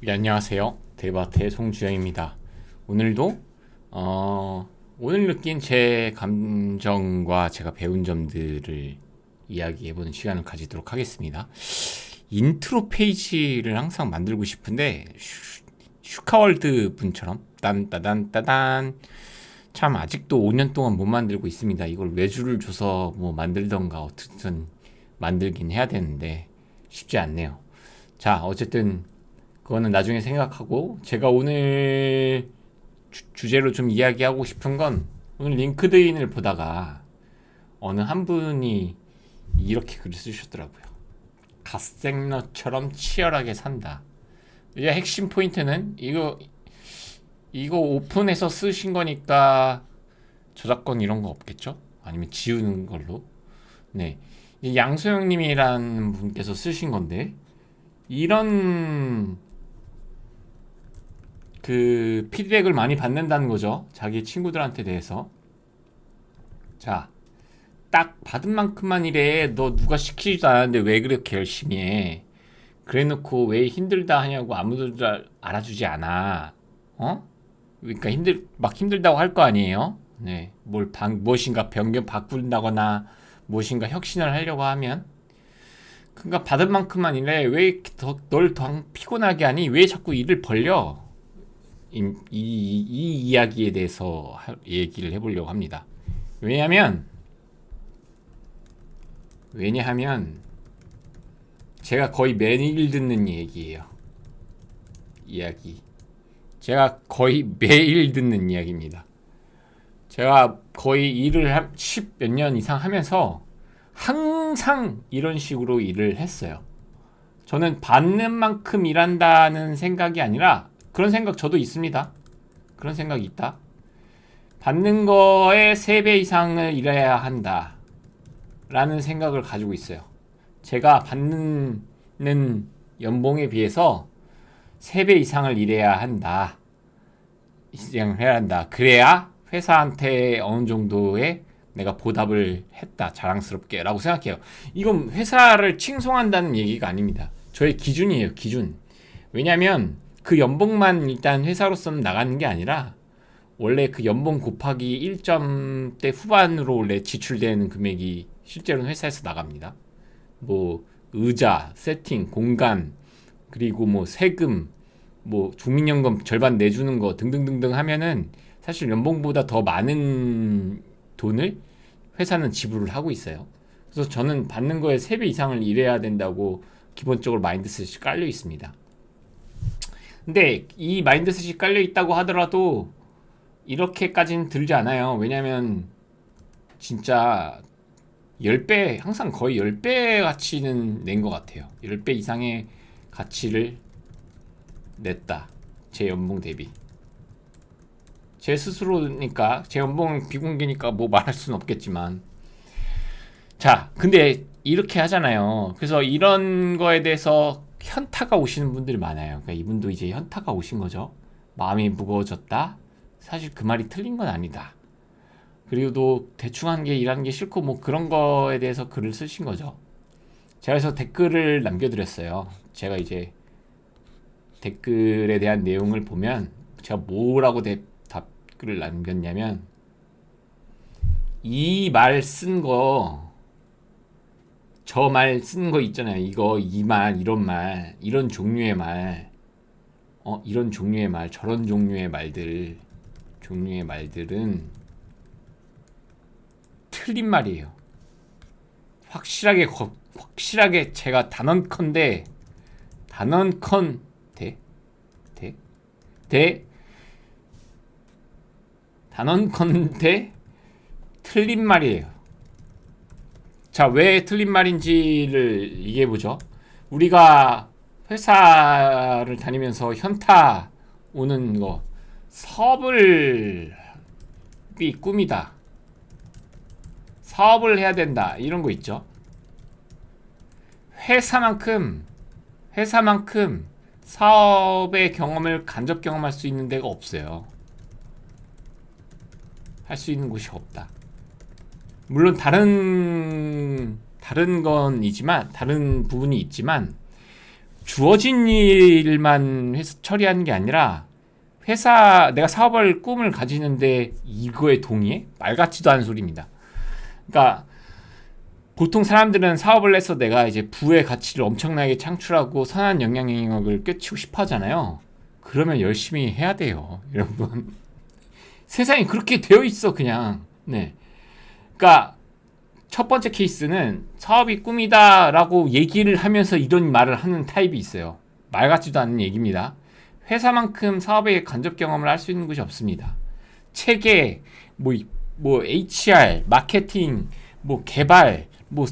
네, 안녕하세요. 데바트의 송주영입니다. 오늘도 오늘 느낀 제 감정과 제가 배운 점들을 이야기해보는 시간을 가지도록 하겠습니다. 인트로 페이지를 항상 만들고 싶은데 슈카월드 분처럼 딴따단따단 참 아직도 5년 동안 못 만들고 있습니다. 이걸 외주를 줘서 뭐 만들던가 어떻든 만들긴 해야 되는데 쉽지 않네요. 자, 어쨌든 그거는 나중에 생각하고 제가 오늘 주제로 좀 이야기하고 싶은 건 오늘 링크드인을 보다가 어느 한 분이 이렇게 글을 쓰셨더라고요. 갓생러처럼 치열하게 산다. 이제 핵심 포인트는 이거 오픈해서 쓰신 거니까 저작권 이런 거 없겠죠? 아니면 지우는 걸로. 네. 양소영님이라는 분께서 쓰신 건데 이런 그 피드백을 많이 받는다는 거죠. 자기 친구들한테 대해서. 자, 딱 받은 만큼만 이래. 너 누가 시키지도 않았는데 왜 그렇게 열심히 해? 그래 놓고 왜 힘들다 하냐고 아무도 알아주지 않아. 어? 그러니까 막 힘들다고 할 거 아니에요? 네. 무엇인가 변경 바꾼다거나 무엇인가 혁신을 하려고 하면. 그러니까 받은 만큼만 이래. 왜 널 더 피곤하게 하니? 왜 자꾸 일을 벌려? 이 이야기에 대해서 얘기를 해보려고 합니다. 왜냐하면 왜냐하면 제가 거의 매일 듣는 얘기예요. 이야기. 제가 거의 매일 듣는 이야기입니다. 제가 거의 일을 10 몇 년 이상 하면서 항상 이런 식으로 일을 했어요. 저는 받는 만큼 일한다는 생각이 아니라 그런 생각 저도 있습니다. 그런 생각이 있다. 받는 거에 3배 이상을 일해야 한다. 라는 생각을 가지고 있어요. 제가 받는 연봉에 비해서 3배 이상을 일해야 한다. 이상을 해야 한다. 그래야 회사한테 어느 정도의 내가 보답을 했다. 자랑스럽게. 라고 생각해요. 이건 회사를 칭송한다는 얘기가 아닙니다. 저의 기준이에요. 기준. 왜냐면 그 연봉만 일단 회사로서는 나가는 게 아니라 원래 그 연봉 곱하기 1점대 후반으로 원래 지출되는 금액이 실제로는 회사에서 나갑니다. 뭐 의자, 세팅, 공간, 그리고 뭐 세금, 뭐 국민연금 절반 내주는 거 등등등등 하면은 사실 연봉보다 더 많은 돈을 회사는 지불을 하고 있어요. 그래서 저는 받는 거에 3배 이상을 일해야 된다고 기본적으로 마인드셋이 깔려 있습니다. 근데 이 마인드셋이 깔려 있다고 하더라도 이렇게까지는 들지 않아요. 왜냐면 진짜 10배, 항상 거의 10배 가치는 낸 것 같아요. 10배 이상의 가치를 냈다. 제 연봉 대비. 제 스스로니까, 제 연봉은 비공개니까 뭐 말할 수는 없겠지만. 자, 근데 이렇게 하잖아요. 그래서 이런 거에 대해서 현타가 오시는 분들이 많아요. 그러니까 이분도 이제 현타가 오신 거죠. 마음이 무거워졌다. 사실 그 말이 틀린 건 아니다. 그리고 또 대충 하는 게 일하는 게 싫고 뭐 그런 거에 대해서 글을 쓰신 거죠. 제가 그래서 댓글을 남겨드렸어요. 제가 이제 댓글에 대한 내용을 보면 제가 뭐라고 답글을 남겼냐면 이 말 쓴 거, 저 말 쓴 거 있잖아요. 이거, 이 말, 이런 말, 이런 종류의 말, 이런 종류의 말, 저런 종류의 말들은 틀린 말이에요. 확실하게 제가 단언컨대 틀린 말이에요. 자, 왜 틀린 말인지를 얘기해보죠. 우리가 회사를 다니면서 현타 오는 거, 사업이 꿈이다. 사업을 해야 된다. 이런 거 있죠. 회사만큼 사업의 경험을 간접 경험할 수 있는 데가 없어요. 할 수 있는 곳이 없다. 물론 다른 부분이 있지만 주어진 일만 처리하는 게 아니라 내가 사업할 꿈을 가지는데 이거에 동의해? 말 같지도 않은 소리입니다. 그러니까 보통 사람들은 사업을 해서 내가 이제 부의 가치를 엄청나게 창출하고 선한 영향력을 꿰치고 싶어 하잖아요. 그러면 열심히 해야 돼요, 여러분. 세상이 그렇게 되어 있어, 그냥. 네. 그러니까 첫 번째 케이스는 사업이 꿈이다라고 얘기를 하면서 이런 말을 하는 타입이 있어요. 말 같지도 않은 얘기입니다. 회사만큼 사업의 간접 경험을 할 수 있는 곳이 없습니다. 체계, HR, 마케팅, 개발,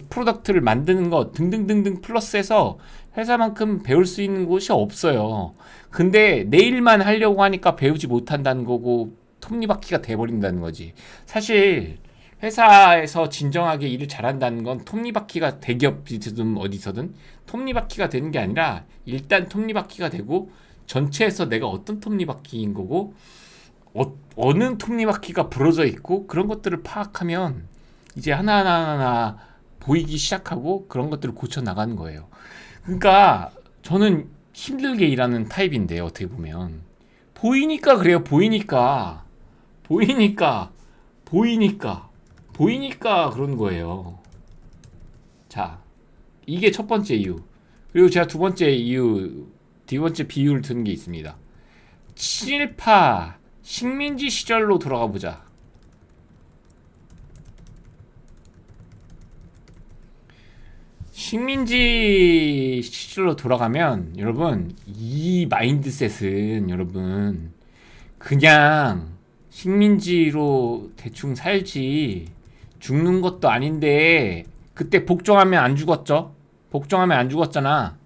프로덕트를 만드는 것 등등등등 플러스해서 회사만큼 배울 수 있는 곳이 없어요. 근데 내일만 하려고 하니까 배우지 못한다는 거고 톱니바퀴가 돼버린다는 거지. 사실 회사에서 진정하게 일을 잘한다는 건 톱니바퀴가 대기업이든 어디서든 톱니바퀴가 되는 게 아니라 일단 톱니바퀴가 되고 전체에서 내가 어떤 톱니바퀴인 거고 어느 톱니바퀴가 부러져 있고 그런 것들을 파악하면 이제 하나하나 보이기 시작하고 그런 것들을 고쳐 나가는 거예요. 그러니까 저는 힘들게 일하는 타입인데 어떻게 보면 보이니까 그래요. 보이니까 그런 거예요. 자, 이게 첫 번째 이유. 그리고 제가 두 번째 비유를 드는 게 있습니다. 친일파 식민지 시절로 돌아가 보자. 식민지 시절로 돌아가면 여러분 이 마인드셋은 여러분 그냥 식민지로 대충 살지 죽는 것도 아닌데 그때 복종하면 안 죽었죠? 복종하면 안 죽었잖아.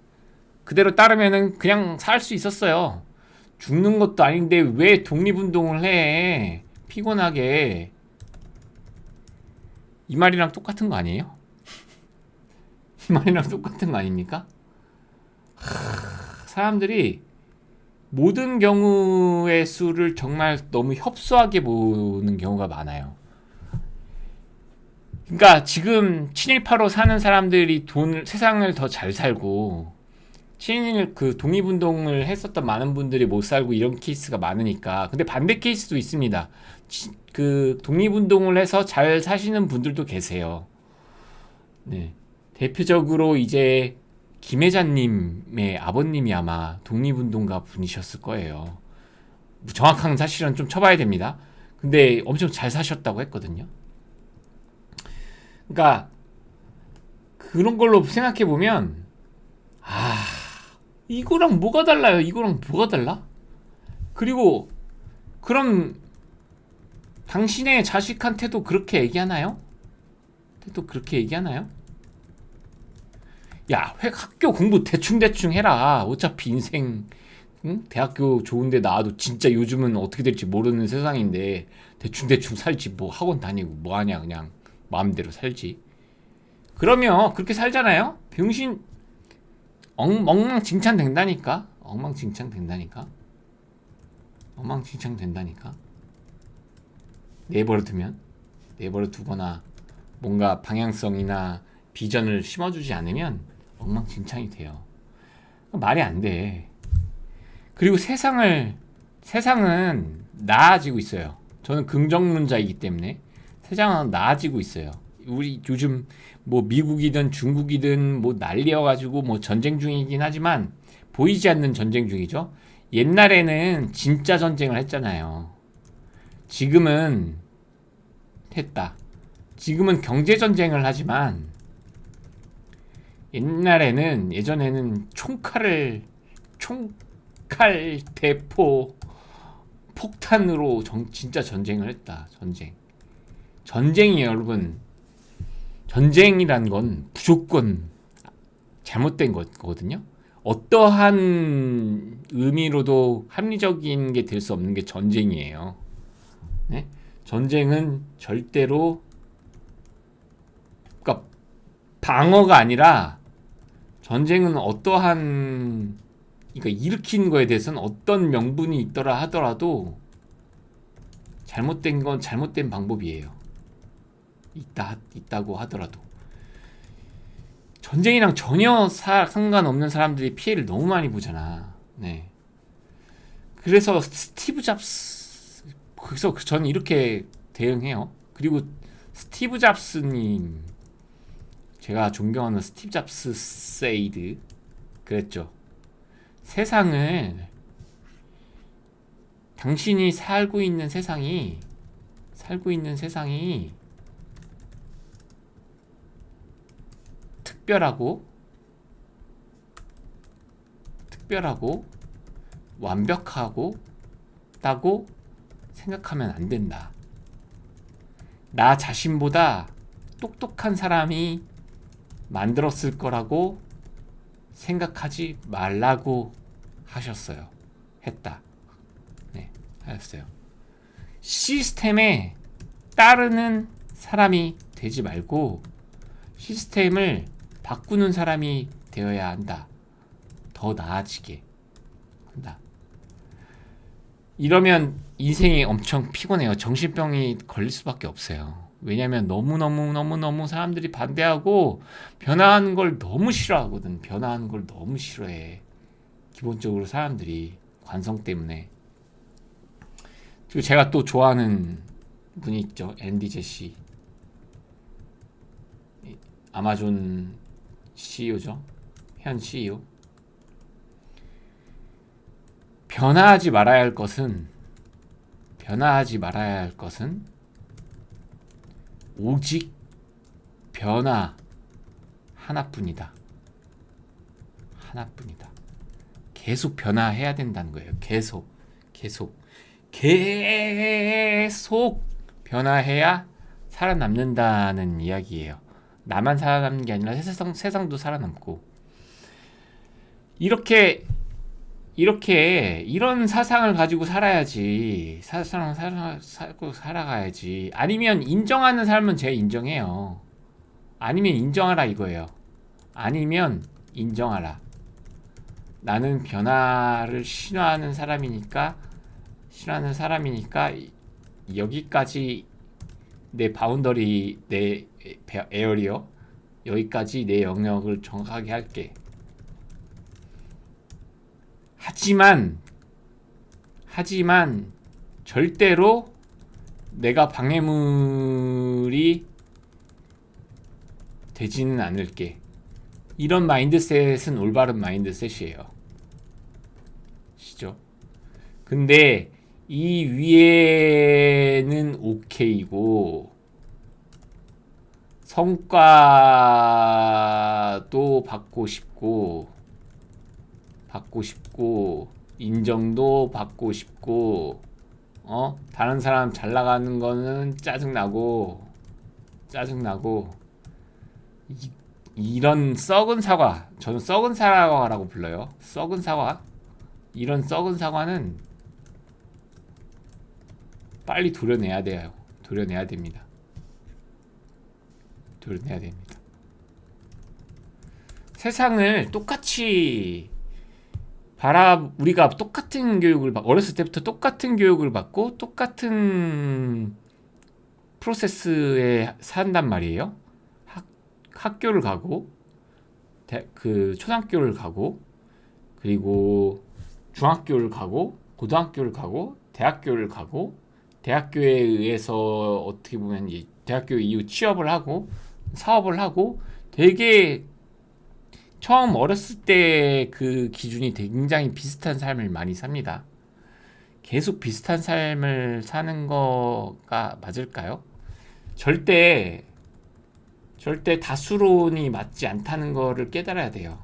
그대로 따르면은 그냥 살 수 있었어요. 죽는 것도 아닌데 왜 독립운동을 해? 피곤하게. 이 말이랑 똑같은 거 아니에요? 이 말이랑 똑같은 거 아닙니까? 사람들이 모든 경우의 수를 정말 너무 협소하게 보는 경우가 많아요. 그러니까 지금 친일파로 사는 사람들이 세상을 더 잘 살고 독립운동을 했었던 많은 분들이 못 살고 이런 케이스가 많으니까. 근데 반대 케이스도 있습니다. 독립운동을 해서 잘 사시는 분들도 계세요. 네. 대표적으로 이제 김혜자님의 아버님이 아마 독립운동가 분이셨을 거예요. 정확한 사실은 좀 쳐봐야 됩니다. 근데 엄청 잘 사셨다고 했거든요. 그러니까 그런 걸로 생각해 보면 이거랑 뭐가 달라요? 이거랑 뭐가 달라? 그리고 그럼 당신의 자식한테도 그렇게 얘기하나요? 야, 학교 공부 대충 해라. 어차피 인생 대학교 좋은데 나와도 진짜 요즘은 어떻게 될지 모르는 세상인데 대충 살지 학원 다니고 뭐하냐 그냥 마음대로 살지. 그러면 그렇게 살잖아요. 병신 엉망진창 된다니까. 내버려 두거나 뭔가 방향성이나 비전을 심어주지 않으면 엉망진창이 돼요. 말이 안 돼. 그리고 세상은 나아지고 있어요. 저는 긍정론자이기 때문에 세상은 나아지고 있어요. 우리 요즘 미국이든 중국이든 난리여가지고 전쟁 중이긴 하지만 보이지 않는 전쟁 중이죠. 옛날에는 진짜 전쟁을 했잖아요. 지금은 경제 전쟁을 하지만 예전에는 총칼, 대포, 폭탄으로 진짜 전쟁을 했다. 전쟁이에요, 여러분. 전쟁이란 건 무조건 잘못된 거거든요. 어떠한 의미로도 합리적인 게 될 수 없는 게 전쟁이에요. 네? 전쟁은 절대로 그러니까 방어가 아니라 전쟁은 그러니까 일으킨 거에 대해서는 어떤 명분이 있더라 하더라도 잘못된 건 잘못된 방법이에요. 있다고 하더라도 전쟁이랑 전혀 상관없는 사람들이 피해를 너무 많이 보잖아. 네. 그래서 스티브 잡스, 그래서 저는 이렇게 대응해요. 그리고 스티브 잡스님, 제가 존경하는 스티브 잡스 세이드 그랬죠. 세상을, 당신이 살고 있는 세상이 특별하고 완벽하고 다고 생각하면 안 된다. 나 자신보다 똑똑한 사람이 만들었을 거라고 생각하지 말라고 했다. 네, 하셨어요. 시스템에 따르는 사람이 되지 말고 시스템을 바꾸는 사람이 되어야 한다. 더 나아지게 한다. 이러면 인생이 엄청 피곤해요. 정신병이 걸릴 수밖에 없어요. 왜냐면 너무 사람들이 반대하고 변화하는 걸 너무 싫어하거든. 변화하는 걸 너무 싫어해. 기본적으로 사람들이 관성 때문에. 그리고 제가 또 좋아하는 분이 있죠. 앤디 제시. 아마존 CEO죠. 현 CEO. 변화하지 말아야 할 것은 오직 변화 하나뿐이다. 계속 변화해야 된다는 거예요. 계속 변화해야 살아남는다는 이야기예요. 나만 살아남는 게 아니라 세상도 살아남고. 이런 사상을 가지고 살아야지. 살아가야지. 아니면 인정하는 삶은 제가 인정해요. 아니면 인정하라 이거예요. 아니면 인정하라. 나는 변화를 싫어하는 사람이니까 여기까지 내 바운더리, 내 에어리어, 여기까지 내 영역을 정확하게 할게. 하지만 절대로 내가 방해물이 되지는 않을게. 이런 마인드셋은 올바른 마인드셋이에요. 시죠? 근데 이 위에는 오케이고 성과도 받고 싶고 인정도 받고 싶고 다른 사람 잘 나가는 거는 짜증나고 이런 썩은 사과, 저는 썩은 사과라고 불러요. 썩은 사과. 이런 썩은 사과는 빨리 도려내야 됩니다. 세상을 똑같이 우리가 똑같은 교육을 어렸을 때부터 똑같은 교육을 받고 똑같은 프로세스에 산단 말이에요. 학교를 가고 초등학교를 가고 그리고 중학교를 가고 고등학교를 가고 대학교를 가고 대학교에 의해서 어떻게 보면 대학교 이후 취업을 하고 사업을 하고 되게 처음 어렸을 때 그 기준이 굉장히 비슷한 삶을 많이 삽니다. 계속 비슷한 삶을 사는 거가 맞을까요? 절대 다수론이 맞지 않다는 거를 깨달아야 돼요.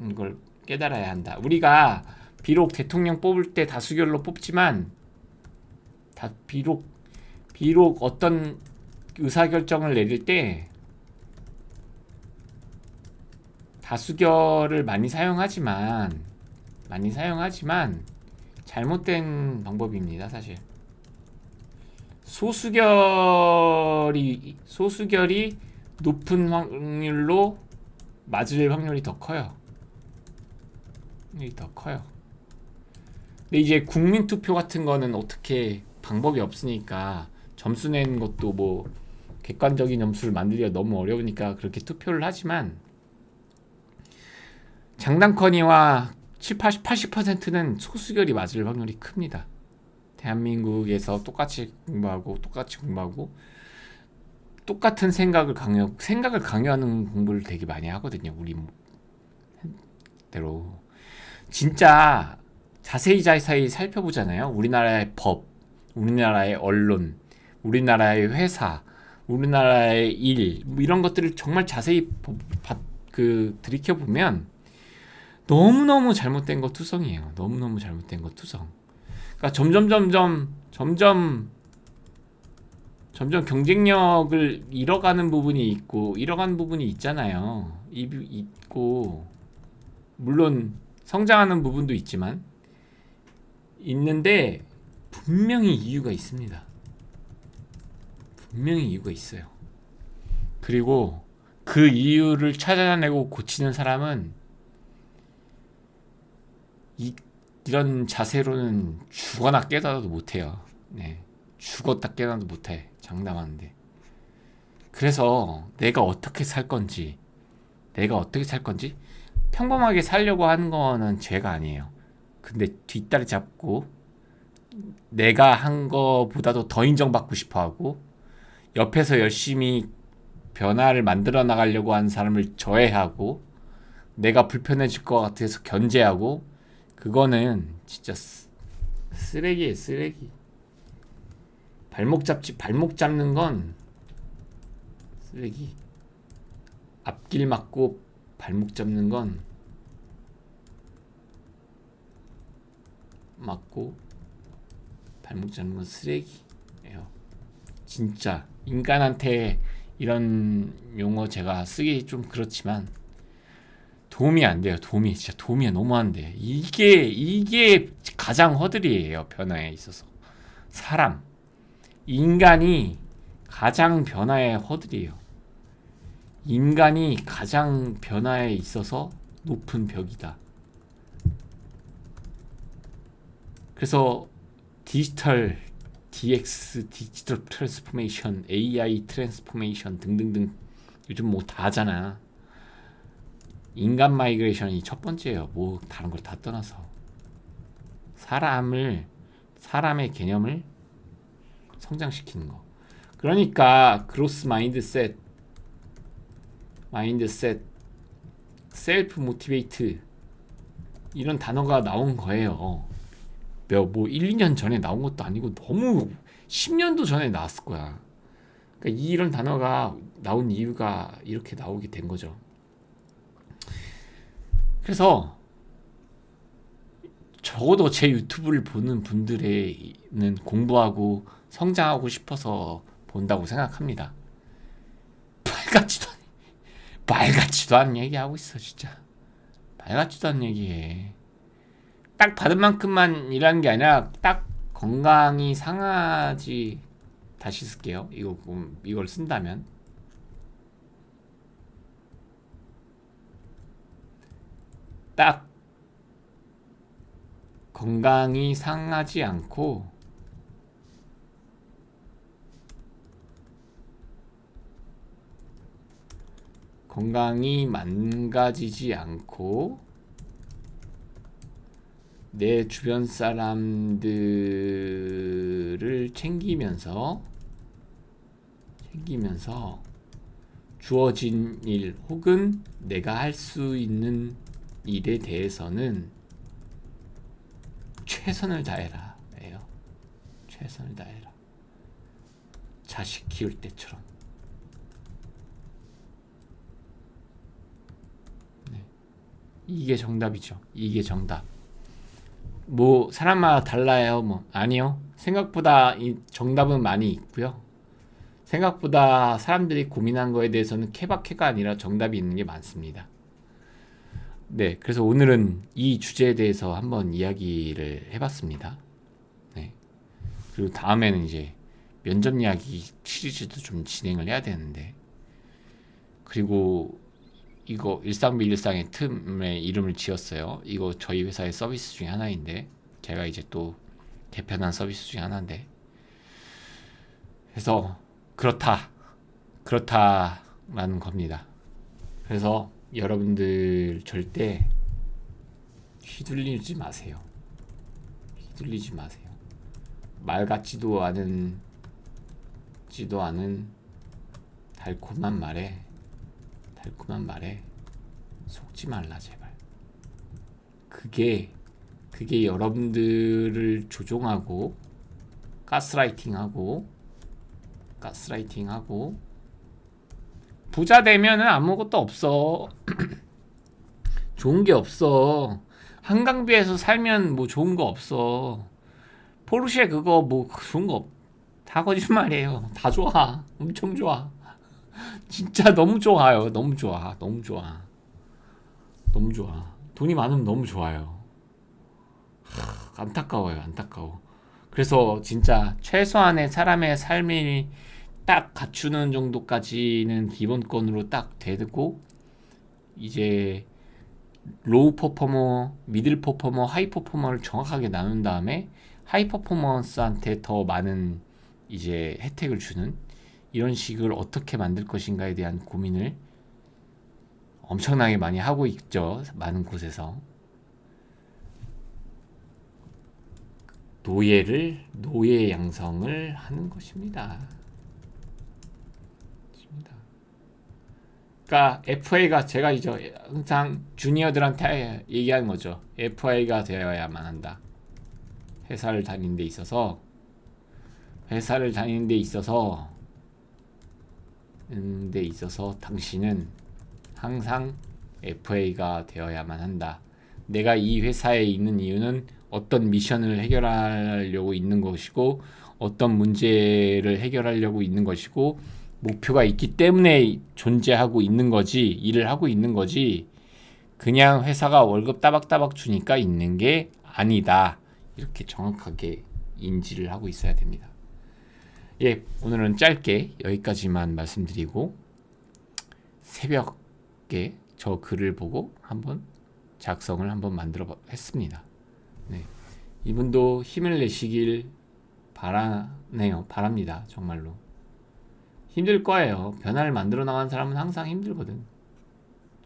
이걸 깨달아야 한다. 우리가 비록 대통령 뽑을 때 다수결로 뽑지만 비록 어떤 의사결정을 내릴 때 다수결을 많이 사용하지만 잘못된 방법입니다. 사실 소수결이 높은 확률로 맞을 확률이 더 커요. 근데 이제 국민투표 같은 거는 어떻게 방법이 없으니까 점수 내는 것도 뭐 객관적인 점수를 만들기가 너무 어려우니까 그렇게 투표를 하지만 장단커니와 80%는 소수결이 맞을 확률이 큽니다. 대한민국에서 똑같이 공부하고 똑같은 생각을 강요하는 공부를 되게 많이 하거든요. 우리대로 진짜 자세히 살펴보잖아요. 우리나라의 법, 우리나라의 언론, 우리나라의 회사, 우리나라의 일, 뭐 이런 것들을 정말 자세히 들이켜보면 너무너무 잘못된 거 투성이에요. 너무너무 잘못된 거 투성. 그러니까 점점 경쟁력을 잃어가는 부분이 있잖아요. 있고 물론 성장하는 부분도 있는데 분명히 이유가 있습니다. 분명히 이유가 있어요. 그리고 그 이유를 찾아내고 고치는 사람은 이런 자세로는 죽어나 깨달아도 못해요. 네, 죽었다 깨달아도 못해. 장담하는데. 그래서 내가 어떻게 살 건지 평범하게 살려고 하는 거는 죄가 아니에요. 근데 뒷다리 잡고 내가 한 거보다도 더 인정받고 싶어하고 옆에서 열심히 변화를 만들어 나가려고 하는 사람을 저해하고 내가 불편해질 것 같아서 견제하고 그거는 진짜 쓰레기예요. 쓰레기. 발목 잡는 건 쓰레기. 앞길 막고 발목 잡는 건 쓰레기예요. 진짜 인간한테 이런 용어 제가 쓰기 좀 그렇지만 도움이 안 돼요. 진짜 도움이 너무 안 돼. 이게 가장 허들이에요. 변화에 있어서. 인간이 가장 변화의 허들이에요. 인간이 가장 변화에 있어서 높은 벽이다. 그래서 디지털 DX, 디지털 트랜스포메이션, AI 트랜스포메이션 등등등 요즘 뭐 다 하잖아. 인간 마이그레이션이 첫 번째예요. 뭐 다른 걸 다 떠나서 사람의 개념을 성장시키는 거. 그러니까 그로스 마인드셋, 셀프 모티베이트 이런 단어가 나온 거예요. 뭐 1, 2년 전에 나온 것도 아니고 너무 10년도 전에 나왔을 거야. 그러니까 이런 단어가 나온 이유가 이렇게 나오게 된 거죠. 그래서 적어도 제 유튜브를 보는 분들은 공부하고 성장하고 싶어서 본다고 생각합니다. 말같지도 않은 얘기하고 있어. 진짜 말같지도 않은 얘기해. 딱 받은 만큼만 일하는 게 아니라 딱 건강이 상하지. 다시 쓸게요. 이걸 쓴다면 딱 건강이 상하지 않고 건강이 망가지지 않고 내 주변 사람들을 챙기면서 주어진 일 혹은 내가 할 수 있는 일에 대해서는 최선을 다해라. 최선을 다해라. 자식 키울 때처럼. 네. 이게 정답이죠. 이게 정답. 뭐 사람마다 달라요. 뭐 아니요. 생각보다 이 정답은 많이 있고요. 생각보다 사람들이 고민한 거에 대해서는 케바케가 아니라 정답이 있는 게 많습니다. 네, 그래서 오늘은 이 주제에 대해서 한번 이야기를 해봤습니다. 네. 그리고 다음에는 이제 면접 이야기 시리즈도 좀 진행을 해야 되는데, 그리고 이거 일상비일상의 틈에 이름을 지었어요. 이거 저희 회사의 서비스 중에 하나인데, 제가 이제 또 개편한 서비스 중에 하나인데, 그래서 그렇다. 그렇다라는 겁니다. 그래서 여러분들 절대 휘둘리지 마세요. 휘둘리지 마세요. 말 같지도 않은 달콤한 말에 속지 말라 제발. 그게 여러분들을 조종하고 가스라이팅하고 부자 되면은 아무것도 없어. 좋은 게 없어. 한강뷰에서 살면 뭐 좋은 거 없어. 포르쉐 그거 뭐 좋은 거 다 거짓말이에요. 다 좋아. 엄청 좋아. 진짜 너무 좋아요. 너무 좋아. 돈이 많으면 너무 좋아요. 안타까워요. 안타까워. 그래서 진짜 최소한의 사람의 삶이 딱 갖추는 정도까지는 기본권으로 딱 되고, 이제 로우 퍼포머, 미들 퍼포머, 하이 퍼포머를 정확하게 나눈 다음에 하이 퍼포먼스한테 더 많은 이제 혜택을 주는 이런 식을 어떻게 만들 것인가에 대한 고민을 엄청나게 많이 하고 있죠. 많은 곳에서. 노예 양성을 하는 것입니다. 그러니까 FA가, 제가 이제 항상 주니어들한테 얘기하는 거죠. FA가 되어야만 한다. 회사를 다니는 데 있어서 당신은 항상 FA가 되어야만 한다. 내가 이 회사에 있는 이유는 어떤 미션을 해결하려고 있는 것이고, 어떤 문제를 해결하려고 있는 것이고, 목표가 있기 때문에 존재하고 있는 거지, 일을 하고 있는 거지, 그냥 회사가 월급 따박따박 주니까 있는 게 아니다. 이렇게 정확하게 인지를 하고 있어야 됩니다. 예, 오늘은 짧게 여기까지만 말씀드리고, 새벽에 저 글을 보고 한번 작성을 한번 만들어 했습니다. 네, 이분도 힘을 내시길 바랍니다. 정말로 힘들 거예요. 변화를 만들어 나간 사람은 항상 힘들거든.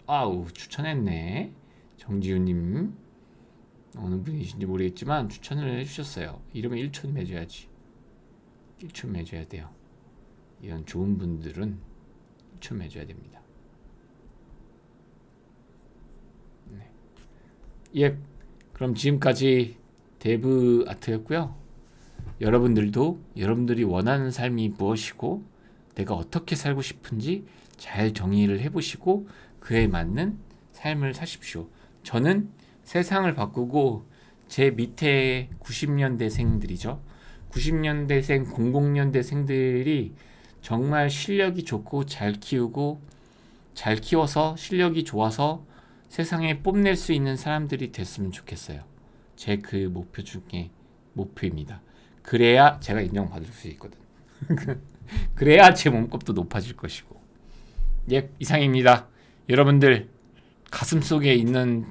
아우, 추천했네. 정지훈님, 어느 분이신지 모르겠지만 추천을 해주셨어요. 이러면 1촌 매줘야지. 1촌 매줘야 돼요. 이런 좋은 분들은 1촌 매줘야 됩니다. 네. 예, 그럼 지금까지 데브 아트였고요. 여러분들도 여러분들이 원하는 삶이 무엇이고 내가 어떻게 살고 싶은지 잘 정의를 해보시고 그에 맞는 삶을 사십시오. 저는 세상을 바꾸고 제 밑에 90년대생들이죠. 90년대생, 00년대생들이 정말 실력이 좋고 잘 키워서 실력이 좋아서 세상에 뽐낼 수 있는 사람들이 됐으면 좋겠어요. 제 그 목표 중에 목표입니다. 그래야 제가 인정받을 수 있거든. 그래야 제 몸값도 높아질 것이고. 예, 이상입니다. 여러분들 가슴속에 있는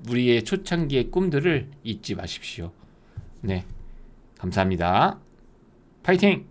우리의 초창기의 꿈들을 잊지 마십시오. 네, 감사합니다. 파이팅!